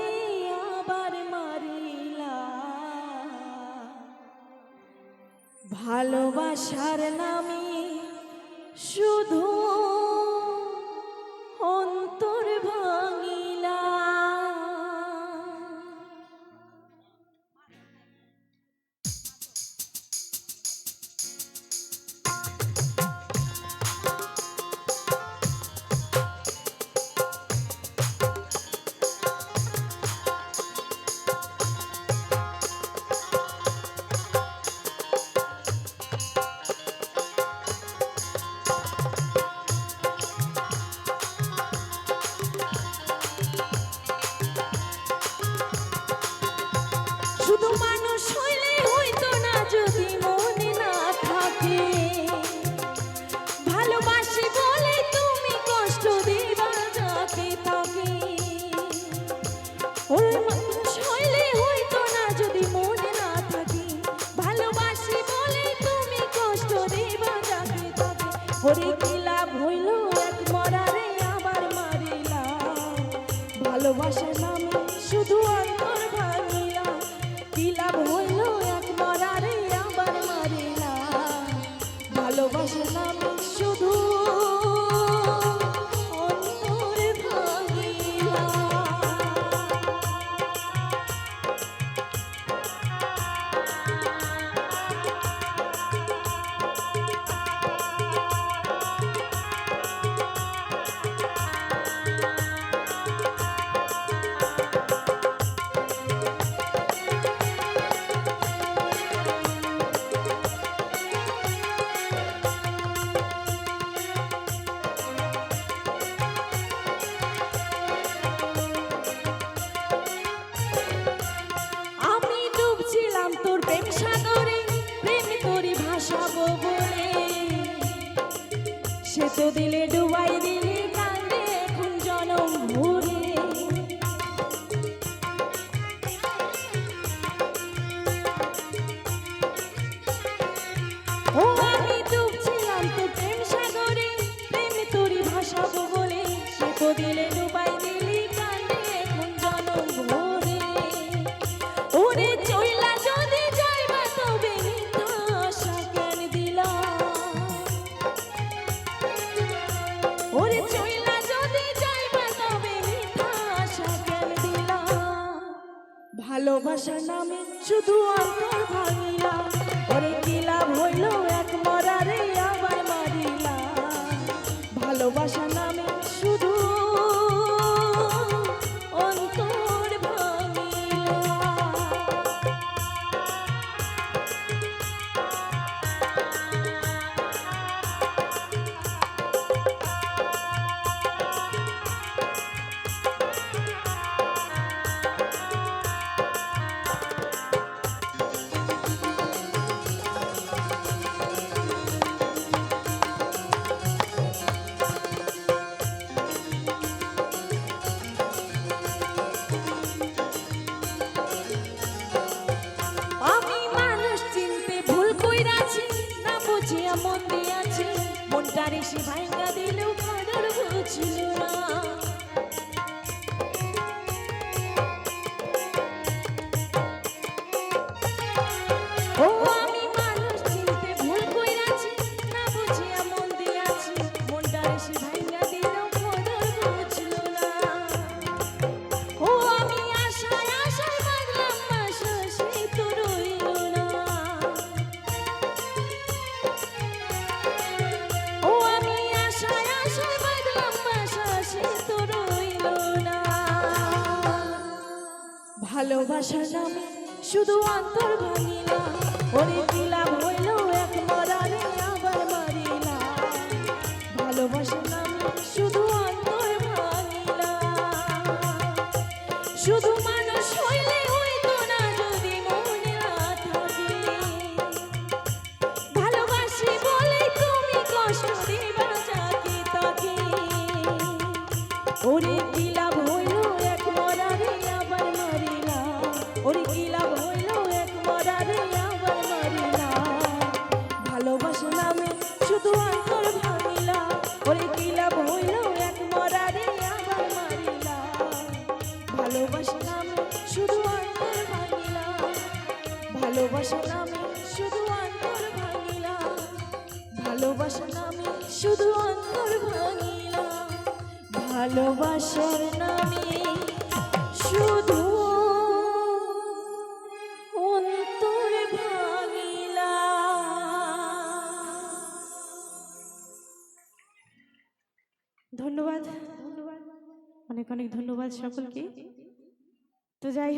মরারে আবার মারিলা। ভালোবাসার নামে শুধু অন্তর ভাঙিলা। শুধু মানুষ হইলে হইতো না যদি মনে না থাকে। ভালোবাসি বলে তুমি কষ্ট দিবা যাকে তাকে। ওই মানুষ হইলে হইতো না যদি মনে না থাকে। ভালোবাসি বলে তুমি কষ্ট দিবা যাকে তাকে। ওরে কি লাভ হইল এক মরারে আবার মারিলা। ভালোবাসার নামে শুধু অন্তর ভাঙিলা। কি লাভ হইল এক মরারে আবার মারিলা। ভালোবাসার নামে শুধু অন্তর ভাঙিলা। তোর প্রেম সাগরে প্রেম তোরি ভাসাবো বলে। সে তো দিলে ডুবাই দিলে কান্দে এখন জনম ভরে। ও আমি ডুবছিলাম তোর প্রেম সাগরে প্রেম তোরি ভাসাবো বলে। সে তো দিলে ডুবাই দিলে কান্দে এখন জনম ভরে। ওরে চইলা যদি যাইবা তবে মিথ্যা আশা কেন দিলা। ওরে চইলা যদি যাইবা তবে মিথ্যা আশা কেন দিলা। ভালোবাসার নামে শুধু অন্তর ভাঙিলা। ওরে কি লাভ হইল এক মরারে আবার মারিলা। ভালোবাসার নামে শুধু অন্তর ভাঙিলা। মন দিয়াছি মনটারে সে ভাঙা দিলেও কারোর বুঝল না। ও আমি মানুষ চিনতে ভুল কইরাছি না বুঝিয়া মন দিয়াছি মনটারে সে ভাঙা দিলেও কারোর বুঝল না। ও আমি আশায় আশায় বাঁধলাম আশা সে তো রইল না। ভালোবাসার নামে শুধু অন্তর ভাঙিলা। ওরে কি লাভ হইল এক মরারে আবার মারিলা। ভালোবাসার নামে শুধু অন্তর ভাঙিলা। শুধু মানুষ হইলে হইতো না যদি মনে না থাকে। ভালোবাসি বলে তুমি কষ্ট দিবা যাকে তাকে। ওরে কি লাভ হইল এক মরারে আবার মারিলা। ওরে কি লাভ হইল এক মরারে আবার মারিলা। ভালোবাসার নামে শুধু অন্তর ভাঙিলা। ওরে কি লাভ হইল এক মরারে আবার মারিলা। ভালোবাসা ভালোবাসা নামে শুধু অন্তর ভাঙিলাম, ভালোবাসা নামে শুধু অন্তর ভাঙিলাম, ভালোবাসা নামে শুধু অন্তর ভাঙিলাম, ভালোবাসার নামে শুধু অন্তর ভাঙিলাম। ধন্যবাদ, অনেক অনেক ধন্যবাদ সকলকে। তো যাই